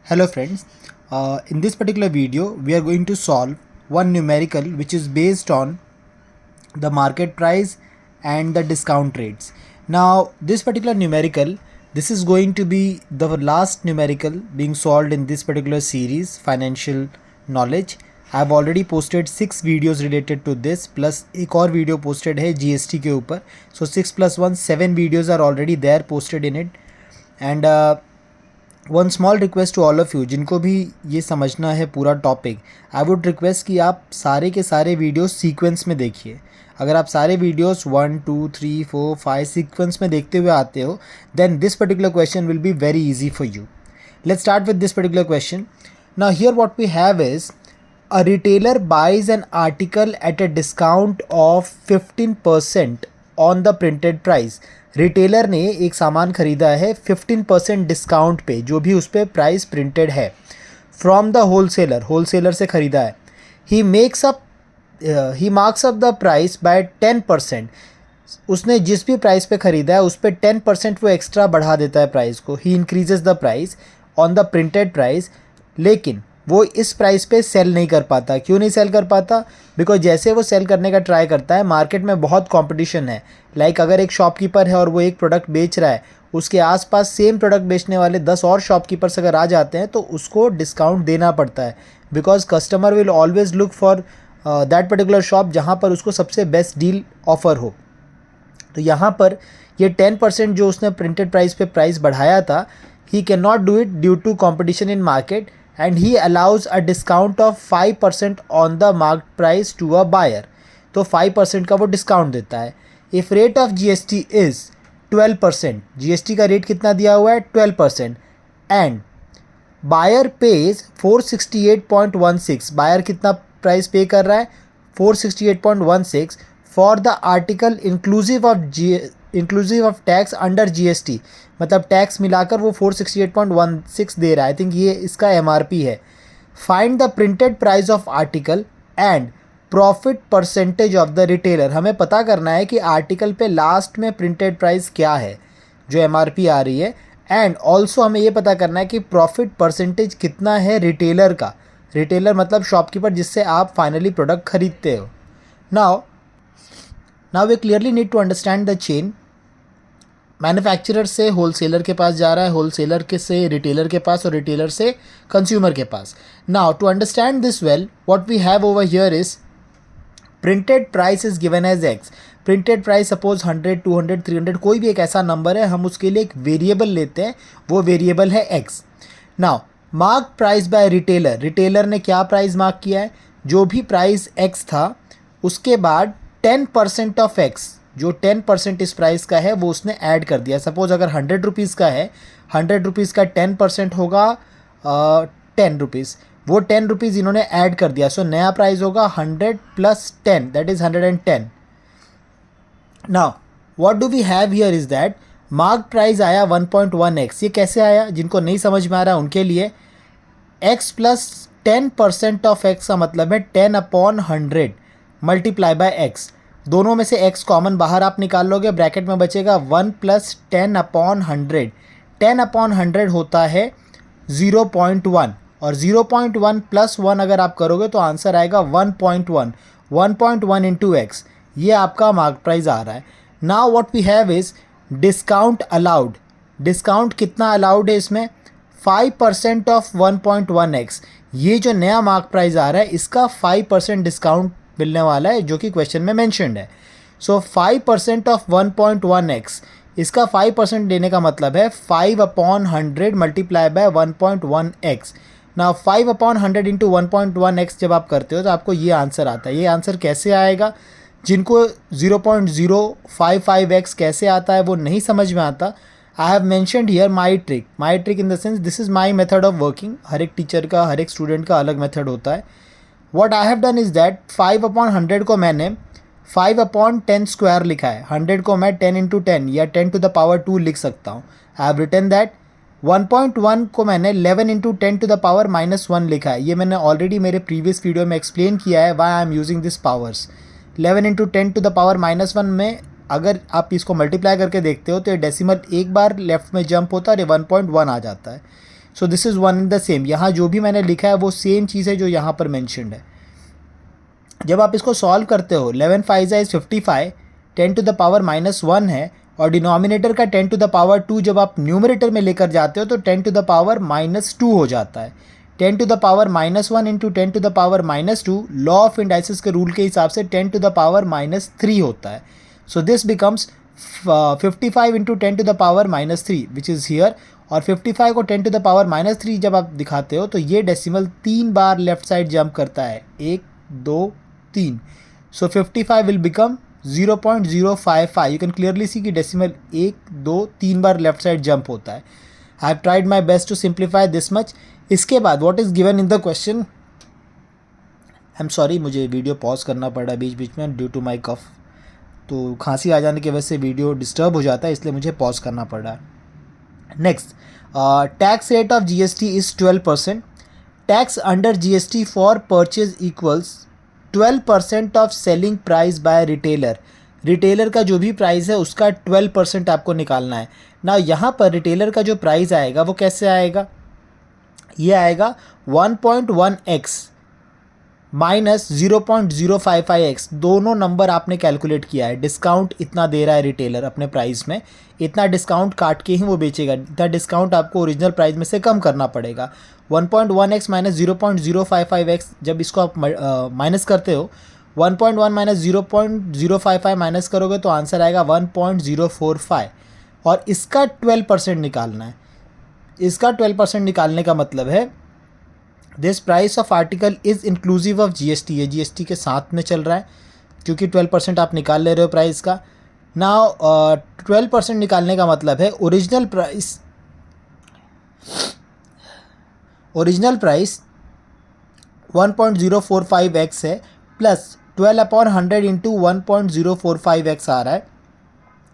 Hello friends, in this particular video we are going to solve one numerical which is based on the market price and the discount rates. Now this particular numerical, this is going to be the last numerical being solved in this particular series, financial knowledge. I have already posted 6 videos related to this plus एक और video posted है GST के ऊपर. So 6 plus 1 7 videos are already there posted in it. And one small request to all of you जिनको भी ये समझना है पूरा टॉपिक, आई वुड रिक्वेस्ट कि आप सारे के सारे वीडियोस सीक्वेंस में देखिए. अगर आप सारे वीडियोस 1 2 3 4 5 सीक्वेंस में देखते हुए आते हो, then this particular question will be very easy for you. Let's start with this particular question. Now here what we have is a retailer buys an article at a discount of 15% on the printed price. Retailer ने एक सामान ख़रीदा है 15% discount पे, जो भी उस पर प्राइस प्रिंटेड है, फ्रॉम द होलसेलर से ख़रीदा है. He marks up the price by 10%. उसने जिस भी प्राइस पे ख़रीदा है उस पर 10% वो एक्स्ट्रा बढ़ा देता है प्राइस को. He increases the price on the printed price. लेकिन वो इस प्राइस पे सेल नहीं कर पाता. क्यों नहीं सेल कर पाता? बिकॉज जैसे वो सेल करने का ट्राई करता है, मार्केट में बहुत कंपटीशन है. लाइक अगर एक शॉपकीपर है और वो एक प्रोडक्ट बेच रहा है, उसके आसपास सेम प्रोडक्ट बेचने वाले 10 और शॉपकीपर्स अगर आ जाते हैं तो उसको डिस्काउंट देना पड़ता है. Because customer will always look for that particular shop जहाँ पर उसको सबसे बेस्ट डील ऑफर हो. तो यहाँ पर ये 10% जो उसने प्रिंटेड प्राइस पे प्राइस बढ़ाया था, he can not do it due to competition in market. And he allows a discount of 5% on the marked price to a buyer. तो 5% का वो डिस्काउंट देता है. If rate of GST is 12%, GST का rate कितना दिया हुआ है? 12%. And buyer pays 468.16. बायर कितना प्राइस पे कर रहा है? 468.16 for the article inclusive of tax under GST. मतलब टैक्स मिलाकर वो 468.16 दे रहा है. आई थिंक ये इसका MRP है. Find the printed price of article and profit percentage of the retailer. हमें पता करना है कि आर्टिकल पे लास्ट में प्रिंटेड प्राइस क्या है जो MRP आ रही है. एंड ऑल्सो हमें ये पता करना है कि प्रॉफिट परसेंटेज कितना है रिटेलर का. रिटेलर मतलब शॉपकीपर जिससे आप फाइनली प्रोडक्ट खरीदते हो. Now we clearly need to understand the chain. Manufacturer से होलसेलर के पास जा रहा है, होलसेलर के से रिटेलर के पास और रिटेलर से कंज्यूमर के पास. Now to understand this well, what we have over here is printed price is given as X. Printed price suppose 100 200 300 कोई भी एक ऐसा नंबर है, हम उसके लिए एक वेरिएबल लेते हैं, वो वेरिएबल है x. Now mark price by retailer. Retailer ने क्या प्राइस मार्क किया है? जो भी प्राइस एक्स था उसके बाद 10% ऑफ एक्स, जो 10% इस प्राइस का है वो उसने ऐड कर दिया. सपोज अगर 100 रुपीज़ का है, 100 रुपीज़ का 10% होगा 10 रुपीज़. वो 10 रुपीज़ इन्होंने ऐड कर दिया. सो नया प्राइस होगा 100 plus 10, that is 110. Now what do we have here is that mark price आया 1.1x. ये कैसे आया? जिनको नहीं समझ में आ रहा है उनके लिए, x प्लस 10% ऑफ x का मतलब है 10/100 मल्टीप्लाई बाय x. दोनों में से x कॉमन बाहर आप निकाल लोगे, ब्रैकेट में बचेगा 1 प्लस 10/100. 10/100 होता है 0.1 और 0.1 प्लस 1 अगर आप करोगे तो आंसर आएगा 1.1. 1.1 इंटू एक्स, ये आपका मार्क प्राइस आ रहा है. Now what we have is discount allowed. Discount कितना अलाउड है इसमें? 5% ऑफ 1.1x. ये जो नया मार्क प्राइस आ रहा है इसका 5% डिस्काउंट मिलने वाला है, जो कि क्वेश्चन में मेंशन्ड है. सो 5% ऑफ 1.1x, इसका 5% देने का मतलब है 5/100 मल्टीप्लाई बाय 1.1x. ना 5/100 इंटू 1.1x जब आप करते हो तो आपको ये आंसर आता है. ये आंसर कैसे आएगा? जिनको 0.055x कैसे आता है वो नहीं समझ में आता, I have mentioned here my trick. My trick in the sense this is my method of working. हर एक टीचर का, हर एक स्टूडेंट का अलग मेथड होता है. What I have done is that 5/100 को मैंने 5/10 स्क्वायर लिखा है. 100 को मैं 10 इंटू 10 या 10 टू द पावर 2 लिख सकता हूँ. I have written that. 1.1 को मैंने 11 इंटू 10 टू द पावर -1 लिखा है. ये मैंने ऑलरेडी मेरे प्रीवियस वीडियो में एक्सप्लेन किया है why I am using this powers. 11 into 10 to the power -1 में अगर आप इसको मल्टीप्लाई करके देखते हो तो ये डेसिमल एक बार लेफ्ट में जंप होता है और ये 1.1 आ जाता है. So this is one and the same, यहाँ जो भी मैंने लिखा है वो सेम चीज़ है जो यहाँ पर मैंशनड है। जब आप इसको सॉल्व करते हो 11 5 इज़ 55, 10 टू द पावर -1 है, और डिनोमिनेटर का 10 टू द पावर 2 जब आप न्यूमरेटर में लेकर जाते हो तो 10 टू द पावर -2 हो जाता है। 10 to the power -1 into 10 to the power -2 law of indices के रूल के हिसाब से 10 टू द पावर -3 होता है। So this becomes 55 into 10 to the power -3 which is here, और 55 को 10 टू द पावर -3 जब आप दिखाते हो तो ये डेसिमल 3 बार लेफ्ट साइड जंप करता है, 1 2 3। So 55 will become 0.055। You can clearly see कि डेसिमल 1 2 3 बार लेफ्ट साइड जंप होता है। I have tried my best to simplify this much. इसके बाद what is given in the question, I am sorry मुझे video pause करना पड़ा बीच बीच में ड्यू टू माई कफ, तो खांसी आ जाने की वजह से वीडियो डिस्टर्ब हो जाता है, इसलिए मुझे पॉज करना पड़ा। Next, tax rate of GST is 12%। Tax under GST for purchase equals 12% of selling price by retailer. Retailer का जो भी प्राइस है उसका 12% आपको निकालना है ना। यहाँ पर रिटेलर का जो प्राइस आएगा वो कैसे आएगा, ये आएगा 1.1x माइनस 0.055x, दोनों नंबर आपने कैलकुलेट किया है। डिस्काउंट इतना दे रहा है रिटेलर अपने प्राइस में, इतना डिस्काउंट काट के ही वो बेचेगा, इतना डिस्काउंट आपको ओरिजिनल प्राइस में से कम करना पड़ेगा। 1.1x माइनस 0.055x, जब इसको आप माइनस करते हो 1.1 माइनस 0.055 माइनस करोगे तो आंसर आएगा 1.045, और इसका 12% निकालना है। इसका 12% निकालने का मतलब है this price of article is inclusive of GST, ये GST के साथ में चल रहा है क्योंकि 12% आप निकाल ले रहे हो प्राइस का। नाउ 12% निकालने का मतलब है ओरिजिनल प्राइस 1.045x है प्लस 12/100 इंटू 1.045x आ रहा है।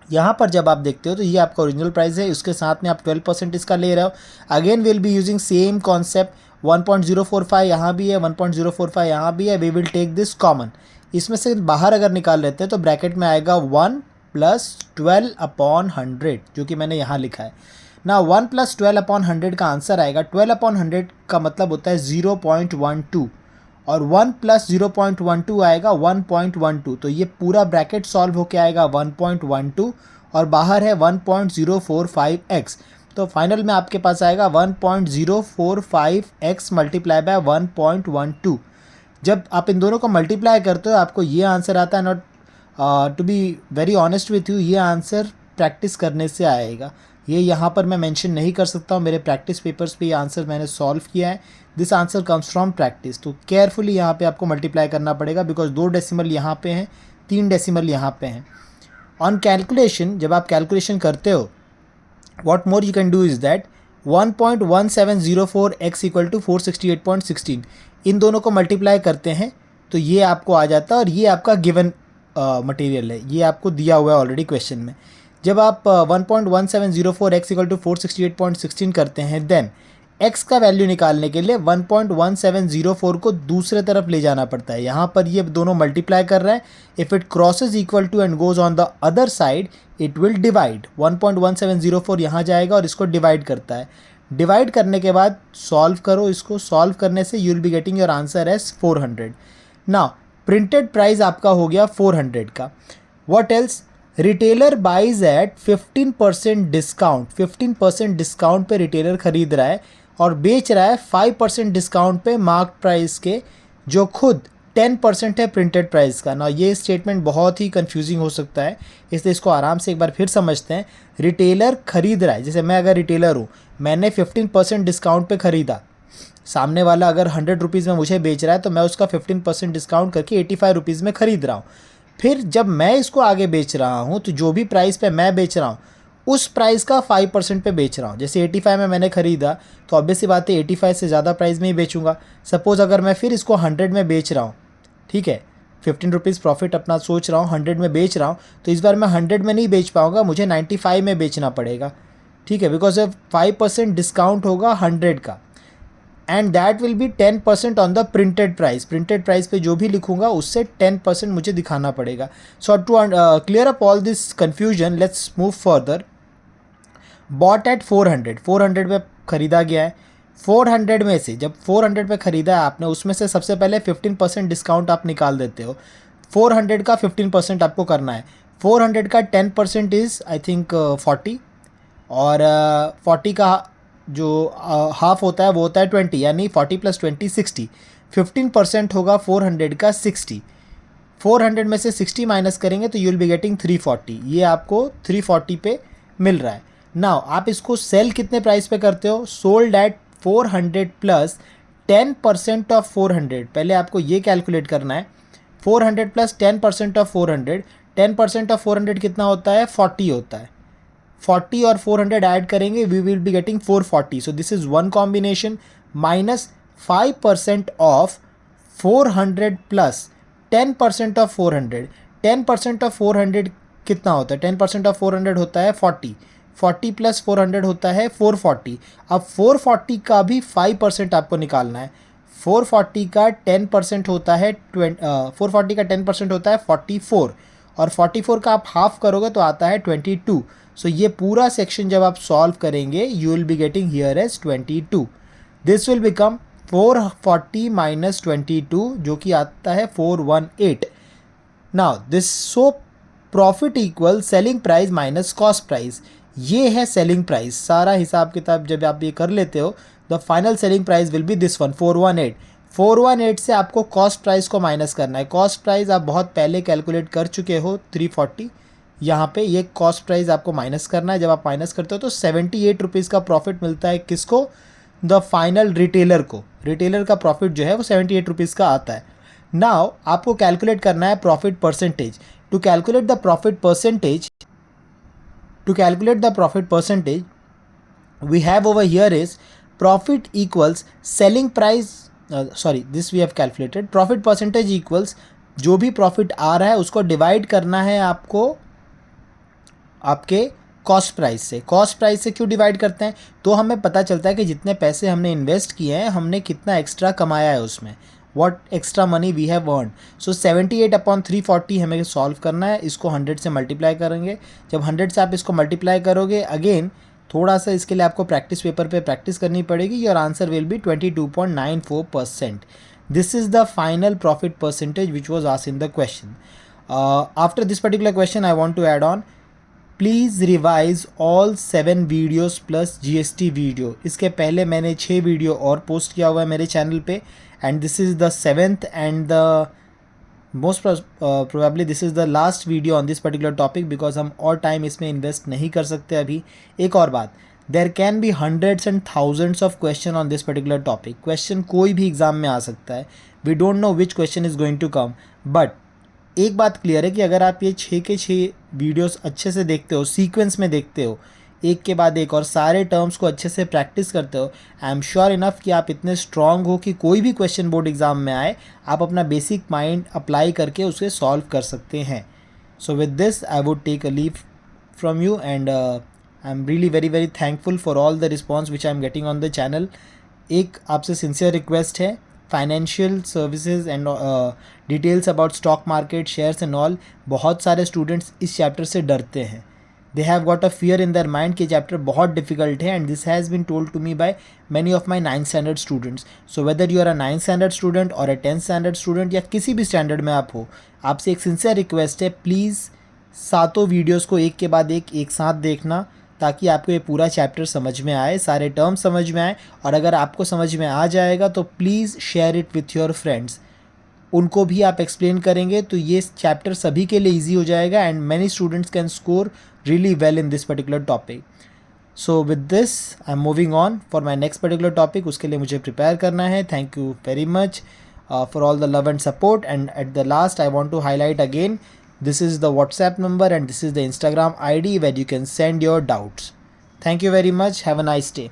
यहाँ पर जब आप देखते हो तो ये आपका ओरिजिनल प्राइस है, उसके साथ में आप 12% इसका ले रहे हो। Again will be using same concept, 1.045 यहाँ भी है, 1.045 यहाँ भी है, we will take this common. इसमें से बाहर अगर निकाल लेते हैं तो ब्रैकेट में आएगा 1 + 12/100, जो कि मैंने यहाँ लिखा है ना। 1 + 12/100 का आंसर आएगा, 12/100 का मतलब होता है 0.12, और 1 + 0.12 आएगा 1.12, तो ये पूरा ब्रैकेट सॉल्व होके आएगा 1.12, और बाहर है 1.045x, तो फाइनल में आपके पास आएगा 1.045x मल्टीप्लाई बाय 1.12। जब आप इन दोनों को मल्टीप्लाई करते हो आपको ये आंसर आता है। Not to be very honest with you, ये आंसर प्रैक्टिस करने से आएगा, ये यहाँ पर मैं मेंशन नहीं कर सकता हूँ, मेरे प्रैक्टिस पेपर्स पे ये आंसर मैंने सॉल्व किया है। This answer comes from practice, तो केयरफुली यहाँ पे आपको मल्टीप्लाई करना पड़ेगा बिकॉज 2 डेसिमल यहाँ पे हैं, 3 डेसिमल यहाँ पे हैं। ऑन कैलकुलेशन, जब आप कैलकुलेशन करते हो what more you can do is that 1.1704x equal to 468.16, इन दोनों को मल्टीप्लाई करते हैं तो ये आपको आ जाता है, और ये आपका गिवन मटेरियल है, ये आपको दिया हुआ है ऑलरेडी क्वेश्चन में। जब आप 1.1704x इक्वल टू 468.16 करते हैं, देन x का वैल्यू निकालने के लिए 1.1704 को दूसरे तरफ ले जाना पड़ता है। यहाँ पर ये दोनों मल्टीप्लाई कर रहे हैं, if it crosses equal to and goes on the other side it will divide. 1.1704 यहाँ जाएगा और इसको डिवाइड करता है। डिवाइड करने के बाद सॉल्व करो, इसको सॉल्व करने से you will be getting your answer as 400। Now printed price आपका हो गया 400 का। What else, retailer buys at 15% discount, 15% discount पे रिटेलर खरीद रहा है और बेच रहा है 5% डिस्काउंट पे मार्क प्राइस के, जो खुद 10% है प्रिंटेड प्राइस का। ना ये स्टेटमेंट बहुत ही कंफ्यूजिंग हो सकता है, इसलिए इसको आराम से एक बार फिर समझते हैं। रिटेलर खरीद रहा है, जैसे मैं अगर रिटेलर हूँ, मैंने 15% डिस्काउंट पे ख़रीदा, सामने वाला अगर 100 रुपीज़ में मुझे बेच रहा है तो मैं उसका 15% डिस्काउंट करके 85 रुपीज़ में ख़रीद रहा हूँ। फिर जब मैं इसको आगे बेच रहा हूँ तो जो भी प्राइस पे मैं बेच रहा हूँ उस प्राइस का 5% पे बेच रहा हूँ। जैसे 85 में मैंने ख़रीदा तो ऑब्वियस सी बात है 85 से ज़्यादा प्राइस में ही बेचूंगा। सपोज़ अगर मैं फिर इसको 100 में बेच रहा हूँ, ठीक है, 15 रुपीज़ प्रॉफिट अपना सोच रहा हूँ, 100 में बेच रहा हूँ, तो इस बार मैं 100 में नहीं बेच पाऊँगा, मुझे 95 में बेचना पड़ेगा, ठीक है, बिकॉज ऑफ 5% डिस्काउंट होगा 100 का, and that will be 10% on the printed price. Printed price पे जो भी लिखूंगा उससे 10% मुझे दिखाना पड़ेगा। So to clear up all this confusion, let's move further. Bought at 400 पे ख़रीदा गया है, 400 में से जब 400 पे ख़रीदा है आपने, उसमें से सबसे पहले 15% डिस्काउंट आप निकाल देते हो। 400 का 15% आपको करना है। 400 का 10% इज़ आई थिंक 40, और 40 का जो हाफ होता है वो होता है 20, यानी 40 + 20 60। 15% होगा 400 का 60। 400 में से 60 माइनस करेंगे तो यू विल बी गेटिंग 340। ये आपको 340 पे मिल रहा है। नाउ आप इसको सेल कितने प्राइस पे करते हो? Sold at 400 plus 10% off 400। पहले आपको ये कैलकुलेट करना है। 400 प्लस 10% ऑफ 400, 10% ऑफ 400 कितना होता है? 40 होता है। 40 और 400 ऐड करेंगे, we will be getting 440। So this is one combination, minus 5% off 400 plus 10% off 400। 10% off 400 कितना होता है? 10% ऑफ 400 होता है 40। 40 प्लस 400 होता है 440। अब 440 का भी 5% आपको निकालना है। 440 का 10% होता है 440 का 10% होता है 44, और 44 का आप हाफ करोगे तो आता है 22। सो ये पूरा सेक्शन जब आप सॉल्व करेंगे, you will be getting here as 22। This will become 440 minus 22, जो कि आता है 418। Now this, so profit equal selling price minus cost price. ये है सेलिंग प्राइस। सारा हिसाब किताब जब आप ये कर लेते हो, the final selling price will be this one, 418। 418 से आपको कॉस्ट प्राइस को माइनस करना है। कॉस्ट प्राइस आप बहुत पहले कैलकुलेट कर चुके हो, 340। यहाँ पे ये कॉस्ट प्राइस आपको माइनस करना है। जब आप माइनस करते हो तो 78 रुपीज़ का प्रॉफिट मिलता है। किसको? द फाइनल रिटेलर को। रिटेलर का प्रॉफिट जो है वो 78 रुपीज़ का आता है। नाउ आपको कैलकुलेट करना है profit percentage. To calculate the profit percentage, we have over here is profit equals selling price, this we have calculated। profit percentage equals जो भी प्रॉफिट आ रहा है उसको डिवाइड करना है आपको आपके कॉस्ट प्राइस से। कॉस्ट प्राइस से क्यों डिवाइड करते हैं? तो हमें पता चलता है कि जितने पैसे हमने इन्वेस्ट किए हैं, हमने कितना एक्स्ट्रा कमाया है उसमें, what extra money we have earn. So 78/340 हमें सॉल्व करना है। इसको 100 से मल्टीप्लाई करेंगे। जब 100 से आप इसको मल्टीप्लाई करोगे, अगेन थोड़ा सा इसके लिए आपको प्रैक्टिस पेपर पे प्रैक्टिस करनी पड़ेगी। Your answer will be 22.94%। This is the final profit percentage which was asked in the question. After this particular question I want to add on, please revise all 7 videos plus GST video. इसके पहले मैंने 6 video और post किया हुआ है मेरे channel पे, and this is the 7th and the most probably this is the last video on this particular topic, because हम और टाइम इसमें इन्वेस्ट नहीं कर सकते अभी। एक और बात, there can be hundreds and thousands of question on this particular topic. Question कोई भी एग्जाम में आ सकता है। We don't know which question is going to come, but एक बात क्लियर है कि अगर आप ये 6 के 6 वीडियोस अच्छे से देखते हो, सीक्वेंस में देखते हो, एक के बाद एक, और सारे टर्म्स को अच्छे से प्रैक्टिस करते हो, आई एम श्योर इनफ कि आप इतने स्ट्रांग हो कि कोई भी क्वेश्चन बोर्ड एग्ज़ाम में आए, आप अपना बेसिक माइंड अप्लाई करके उसे सॉल्व कर सकते हैं। So with this I would take a leave from you, and I am really very very thankful for all the response which I am getting on the channel. एक आपसे sincere request है, financial services and details about stock market, shares and all, बहुत सारे students इस chapter से डरते हैं। They have got a fear in their mind कि चैप्टर बहुत डिफिकल्ट है, and this has been told to me by many of my 9th standard students. So whether you are a 9th standard student or a 10th standard student, या किसी भी standard में आप हो, आपसे एक सिंसियर रिक्वेस्ट है, प्लीज़ सातों वीडियोज़ को एक के बाद एक साथ देखना, ताकि आपको ये पूरा चैप्टर समझ में आए, सारे टर्म समझ में आए। और अगर आपको समझ में आ जाएगा तो please share it with your friends, उनको भी आप एक्सप्लेन करेंगे तो ये चैप्टर सभी के लिए ईजी हो जाएगा, and many students can score really well in this particular topic. So with this I am moving on for my next particular topic. उसके लिए मुझे प्रिपेयर करना है। Thank you very much for all the love and support, and at the last I want to highlight again, this is the WhatsApp number and this is the Instagram ID where you can send your doubts. Thank you very much. Have a nice day.